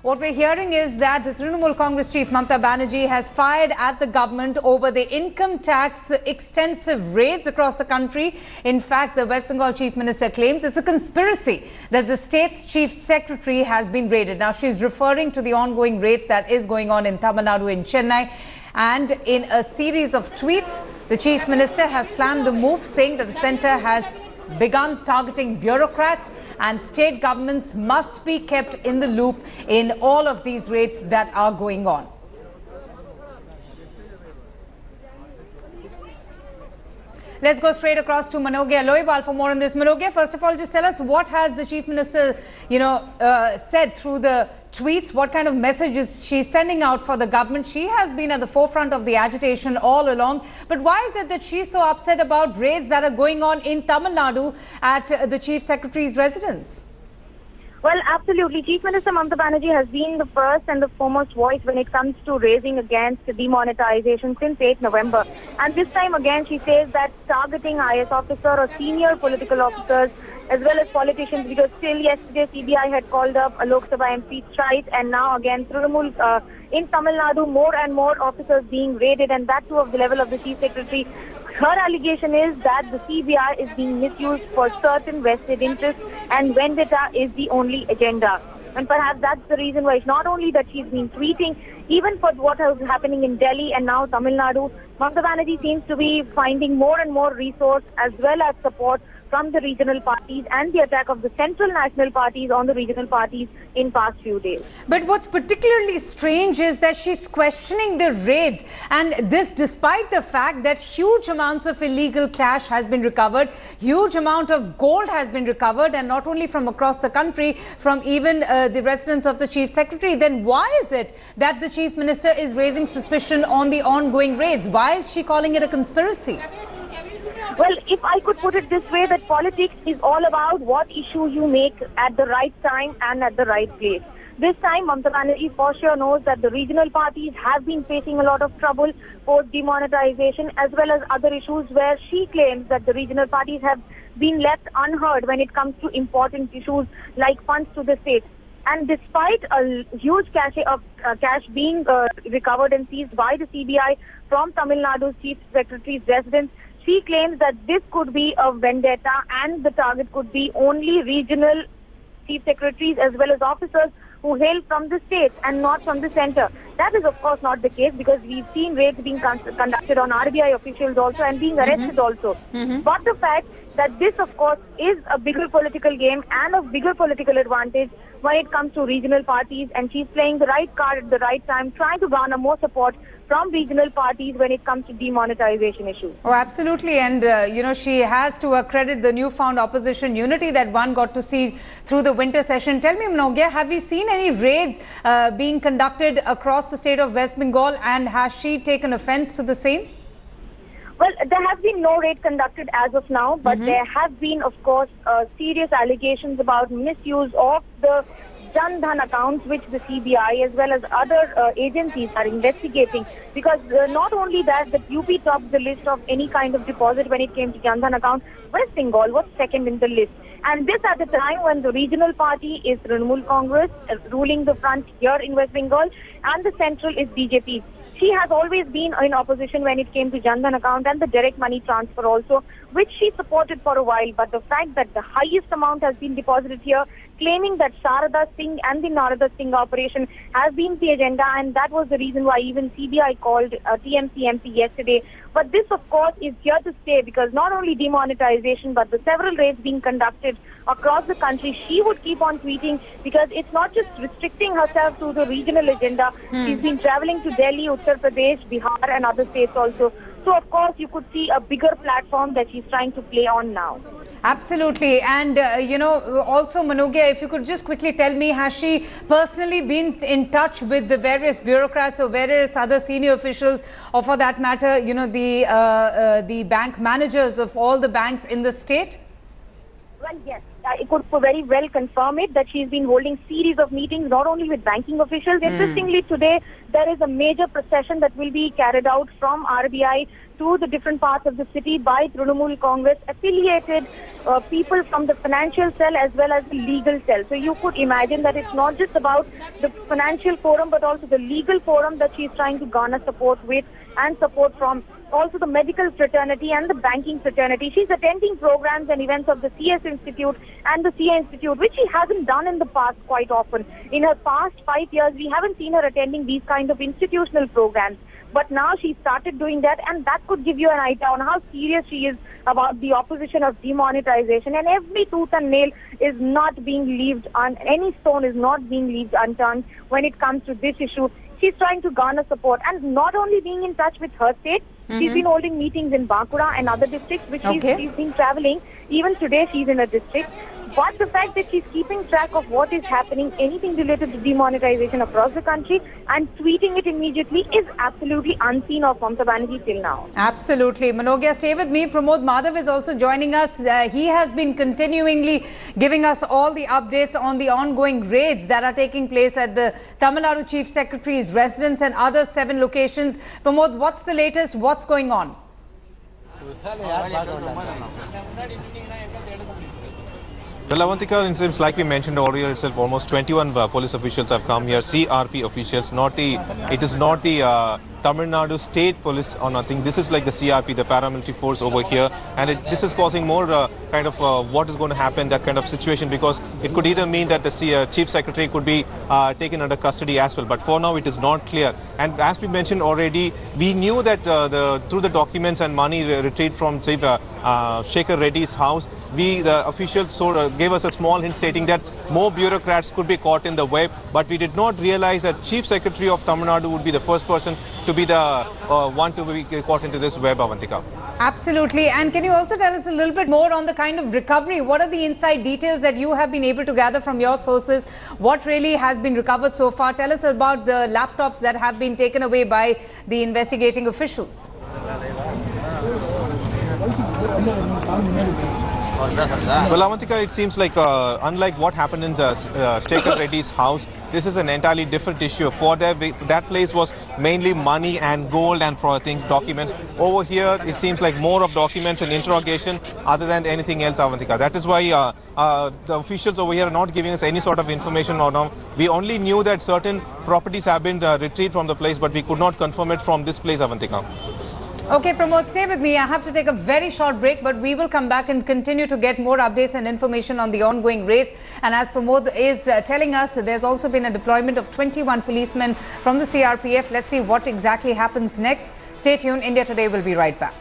What we're hearing is that the Trinamool Congress chief Mamata Banerjee has fired at the government over the income tax extensive raids across the country. In fact, the West Bengal Chief Minister claims it's a conspiracy that the state's Chief Secretary has been raided. Now, she's referring to the ongoing raids that is going on in Tamil Nadu, in Chennai. And in a series of tweets, the Chief Minister has slammed the move, saying that the centre has begun targeting bureaucrats and state governments must be kept in the loop in all of these raids that are going on. Let's go straight across to Manogya Loibal for more on this. Manogya, first of all, just tell us what has the Chief Minister, said through the tweets. What kind of message is she sending out for the government? She has been at the forefront of the agitation all along. But why is it that she's so upset about raids that are going on in Tamil Nadu at the Chief Secretary's residence? Well, absolutely. Chief Minister Mamata Banerjee has been the first and the foremost voice when it comes to raising against demonetization since 8 November. And this time again, she says that targeting IS officer or senior political officers as well as politicians, because still yesterday CBI had called up a Lok Sabha MP strike, and now again Trinamool in Tamil Nadu, more and more officers being raided, and that too of the level of the Chief Secretary. Her allegation is that the CBI is being misused for certain vested interests and vendetta is the only agenda. And perhaps that's the reason why it's not only that she's been tweeting, even for what was happening in Delhi and now Tamil Nadu, Mamata Banerjee seems to be finding more and more resource as well as support from the regional parties and the attack of the central national parties on the regional parties in past few days. But what's particularly strange is that she's questioning the raids, and this despite the fact that huge amounts of illegal cash has been recovered, huge amount of gold has been recovered, and not only from across the country, from even the residence of the Chief Secretary. Then why is it that the Chief Minister is raising suspicion on the ongoing raids? Why is she calling it a conspiracy? Well, if I could put it this way, that politics is all about what issue you make at the right time and at the right place. This time, Mamata Banerjee for sure knows that the regional parties have been facing a lot of trouble post demonetization, as well as other issues where she claims that the regional parties have been left unheard when it comes to important issues like funds to the state. And despite a huge cash being recovered and seized by the CBI from Tamil Nadu's Chief Secretary's residence, she claims that this could be a vendetta and the target could be only regional chief secretaries as well as officers who hail from the states and not from the center. That is of course not the case, because we've seen raids being conducted on RBI officials also and being arrested also. But the fact that this of course is a bigger political game and a bigger political advantage when it comes to regional parties, and she's playing the right card at the right time, trying to garner more support from regional parties when it comes to demonetization issues. Oh, absolutely. And, she has to credit the newfound opposition unity that one got to see through the winter session. Tell me, Manogya, have we seen any raids being conducted across the state of West Bengal, and has she taken offense to the same? Well, there has been no raid conducted as of now, but there have been, of course, serious allegations about misuse of the Jan Dhan accounts, which the CBI as well as other agencies are investigating, because not only that, the UP topped the list of any kind of deposit when it came to Jan Dhan account. West Bengal was second in the list. And this at the time when the regional party is Trinamool Congress, ruling the front here in West Bengal, and the central is BJP. She has always been in opposition when it came to Jan Dhan account and the direct money transfer also, which she supported for a while. But the fact that the highest amount has been deposited here, claiming that Sharada Singh and the Narada Singh operation has been the agenda, and that was the reason why even CBI called TMC MP yesterday. But this, of course, is here to stay, because not only demonetization, but the several raids being conducted across the country, she would keep on tweeting, because it's not just restricting herself to the regional agenda. She's been traveling to Delhi, Uttar Pradesh, Bihar and other states also. So, of course, you could see a bigger platform that she's trying to play on now. Absolutely. And, also, Manogya, if you could just quickly tell me, has she personally been in touch with the various bureaucrats or various other senior officials, or for that matter, the bank managers of all the banks in the state? Well, yes. I could very well confirm it, that she's been holding series of meetings, not only with banking officials. Interestingly, today there is a major procession that will be carried out from RBI to the different parts of the city by Trinamool Congress affiliated people from the financial cell as well as the legal cell. So you could imagine that it's not just about the financial forum but also the legal forum that she's trying to garner support with and support from. Also the medical fraternity and the banking fraternity. She's attending programs and events of the CS Institute and the CA Institute, which she hasn't done in the past quite often. In her past 5 years, we haven't seen her attending these kind of institutional programs. But now she started doing that, and that could give you an idea on how serious she is about the opposition of demonetization. And every tooth and nail is not being leaved on, any stone is not being left unturned when it comes to this issue. She's trying to garner support and not only being in touch with her state, she's been holding meetings in Bankura and other districts, which she's been traveling. Even today she's in a district. But the fact that she's keeping track of what is happening, anything related to demonetization across the country and tweeting it immediately is absolutely unseen of Mamata Banerjee till now. Absolutely. Manogya, stay with me. Pramod Madhav is also joining us. He has been continuingly giving us all the updates on the ongoing raids that are taking place at the Tamil Nadu Chief Secretary's residence and other 7 locations. Pramod, what's the latest? What's going on? Well, Avantika, it seems like we mentioned earlier itself, almost 21 police officials have come here, CRP officials, it is not the Tamil Nadu State Police or nothing. This is like the CRP, the paramilitary force over here, and this is causing more kind of what is going to happen, that kind of situation, because it could either mean that the Chief Secretary could be taken under custody as well, but for now it is not clear. And as we mentioned already, we knew that through the documents and money retrieved from Shekhar Reddy's house, the officials gave us a small hint stating that more bureaucrats could be caught in the web, but we did not realize that Chief Secretary of Tamil Nadu would be the first person to be the one to be caught into this web, Avantika. Absolutely. And can you also tell us a little bit more on the kind of recovery? What are the inside details that you have been able to gather from your sources? What really has been recovered so far? Tell us about the laptops that have been taken away by the investigating officials. Well, Avantika, it seems like unlike what happened in the Shekhar Reddy's house, this is an entirely different issue. For that place was mainly money and gold and things, documents. Over here, it seems like more of documents and interrogation other than anything else, Avantika. That is why the officials over here are not giving us any sort of information. We only knew that certain properties have been retrieved from the place, but we could not confirm it from this place, Avantika. Okay, Pramod, stay with me. I have to take a very short break, but we will come back and continue to get more updates and information on the ongoing raids. And as Pramod is telling us, there's also been a deployment of 21 policemen from the CRPF. Let's see what exactly happens next. Stay tuned. India Today will be right back.